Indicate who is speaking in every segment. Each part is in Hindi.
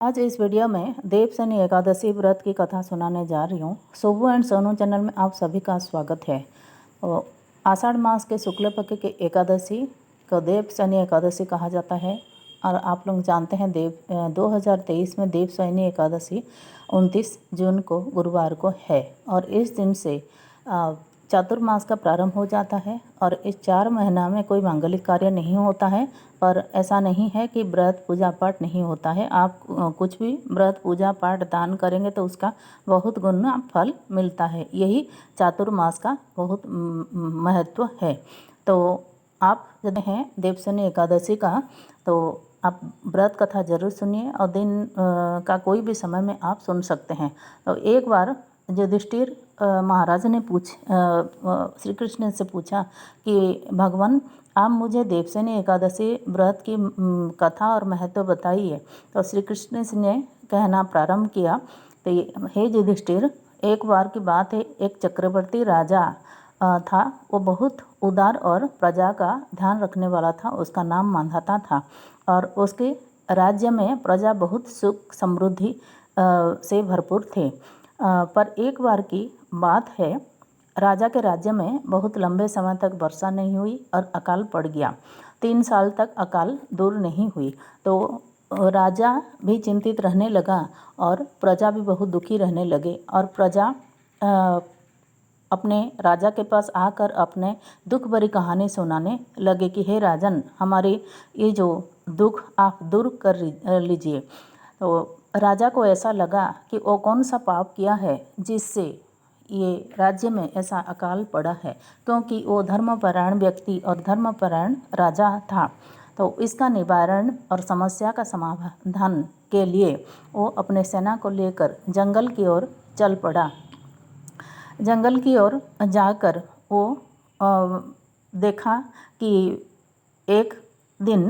Speaker 1: आज इस वीडियो में देवशनि एकादशी व्रत की कथा सुनाने जा रही हूँ। सोबू एंड सोनू चैनल में आप सभी का स्वागत है। आषाढ़ मास के शुक्ल पक्ष के एकादशी को देवशनि एकादशी कहा जाता है और आप लोग जानते हैं 2023 में देवशनि एकादशी 29 जून को गुरुवार को है और इस दिन से चातुर्मास का प्रारंभ हो जाता है और इस 4 महीना में कोई मांगलिक कार्य नहीं होता है। पर ऐसा नहीं है कि व्रत पूजा पाठ नहीं होता है। आप कुछ भी व्रत पूजा पाठ दान करेंगे तो उसका बहुत गुना फल मिलता है। यही चातुर्मास का बहुत महत्व है। तो आप यदि हैं देवशनि एकादशी का तो आप व्रत कथा जरूर सुनिए और दिन का कोई भी समय में आप सुन सकते हैं। तो एक बार युधिष्ठिर महाराज ने श्री कृष्ण से पूछा कि भगवान आप मुझे देवशनि एकादशी व्रत की कथा और महत्व बताइए। तो श्री कृष्ण ने कहना प्रारंभ किया। तो हे युधिष्ठिर, एक बार की बात है, एक चक्रवर्ती राजा था। वो बहुत उदार और प्रजा का ध्यान रखने वाला था। उसका नाम मांधाता था और उसके राज्य में प्रजा बहुत सुख समृद्धि से भरपूर थे। पर एक बार की बात है, राजा के राज्य में बहुत लंबे समय तक वर्षा नहीं हुई और अकाल पड़ गया। 3 साल तक अकाल दूर नहीं हुई। तो राजा भी चिंतित रहने लगा और प्रजा भी बहुत दुखी रहने लगे और प्रजा अपने राजा के पास आकर अपने दुख भरी कहानी सुनाने लगे कि हे राजन, हमारी ये जो दुख आप दूर कर लीजिए। तो राजा को ऐसा लगा कि वो कौन सा पाप किया है जिससे ये राज्य में ऐसा अकाल पड़ा है, क्योंकि वो धर्मपरायण व्यक्ति और धर्मपरायण राजा था। तो इसका निवारण और समस्या का समाधान के लिए वो अपने सेना को लेकर जंगल की ओर चल पड़ा। जंगल की ओर जाकर वो देखा कि एक दिन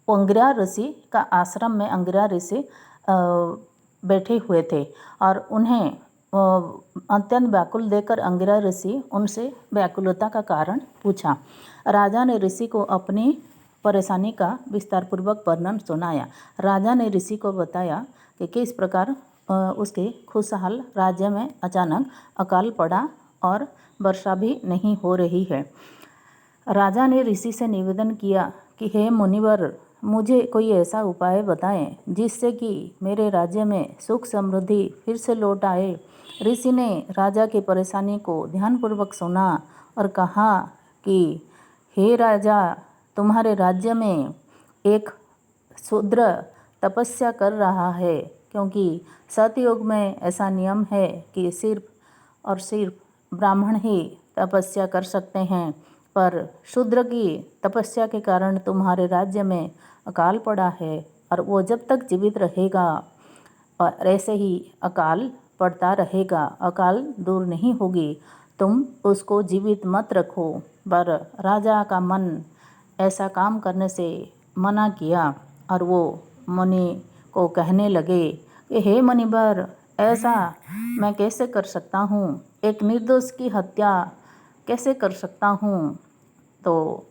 Speaker 1: अंगिरा ऋषि का आश्रम में अंगिरा ऋषि बैठे हुए थे और उन्हें अत्यंत व्याकुल देखकर अंगिरा ऋषि उनसे व्याकुलता का कारण पूछा। राजा ने ऋषि को अपनी परेशानी का विस्तारपूर्वक वर्णन सुनाया। राजा ने ऋषि को बताया कि किस प्रकार उसके खुशहाल राज्य में अचानक अकाल पड़ा और वर्षा भी नहीं हो रही है। राजा ने ऋषि से निवेदन किया कि हे मुनिवर, मुझे कोई ऐसा उपाय बताएं जिससे कि मेरे राज्य में सुख समृद्धि फिर से लौट आए। ऋषि ने राजा की परेशानी को ध्यानपूर्वक सुना और कहा कि हे राजा, तुम्हारे राज्य में एक शूद्र तपस्या कर रहा है, क्योंकि सतयुग में ऐसा नियम है कि सिर्फ ब्राह्मण ही तपस्या कर सकते हैं। पर शूद्र की तपस्या के कारण तुम्हारे राज्य में अकाल पड़ा है और वो जब तक जीवित रहेगा और ऐसे ही अकाल पड़ता रहेगा, अकाल दूर नहीं होगी। तुम उसको जीवित मत रखो। पर राजा का मन ऐसा काम करने से मना किया और वो मुनि को कहने लगे कि हे मुनिवर, ऐसा मैं कैसे कर सकता हूँ? एक निर्दोष की हत्या कैसे कर सकता हूँ? तो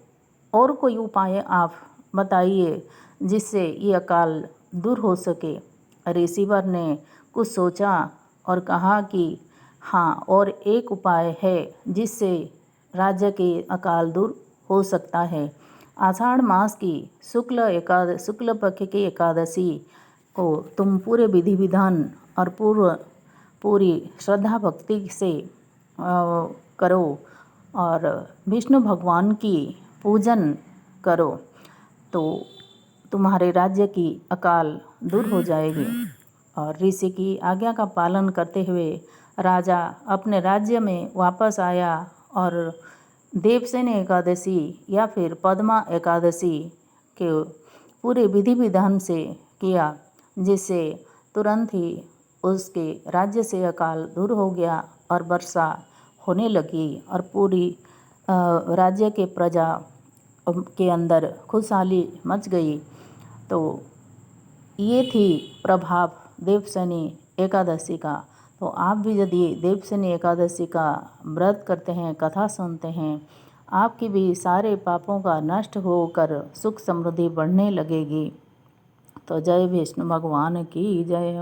Speaker 1: और कोई उपाय आप बताइए जिससे ये अकाल दूर हो सके। ऋषिवर ने कुछ सोचा और कहा कि हाँ, और एक उपाय है जिससे राज्य के अकाल दूर हो सकता है। आषाढ़ मास की शुक्ल पक्ष की एकादशी को तुम पूरे विधि विधान और पूरी श्रद्धा भक्ति से करो और विष्णु भगवान की पूजन करो, तो तुम्हारे राज्य की अकाल दूर हो जाएगी। और ऋषि की आज्ञा का पालन करते हुए राजा अपने राज्य में वापस आया और देवशनि एकादशी या फिर पद्मा एकादशी के पूरे विधि विधान से किया, जिससे तुरंत ही उसके राज्य से अकाल दूर हो गया और वर्षा होने लगी और पूरी राज्य के प्रजा के अंदर खुशहाली मच गई। तो ये थी प्रभाव देवशनि एकादशी का। तो आप भी यदि देवशनि एकादशी का व्रत करते हैं, कथा सुनते हैं, आपकी भी सारे पापों का नष्ट होकर सुख समृद्धि बढ़ने लगेगी। तो जय विष्णु भगवान की जय।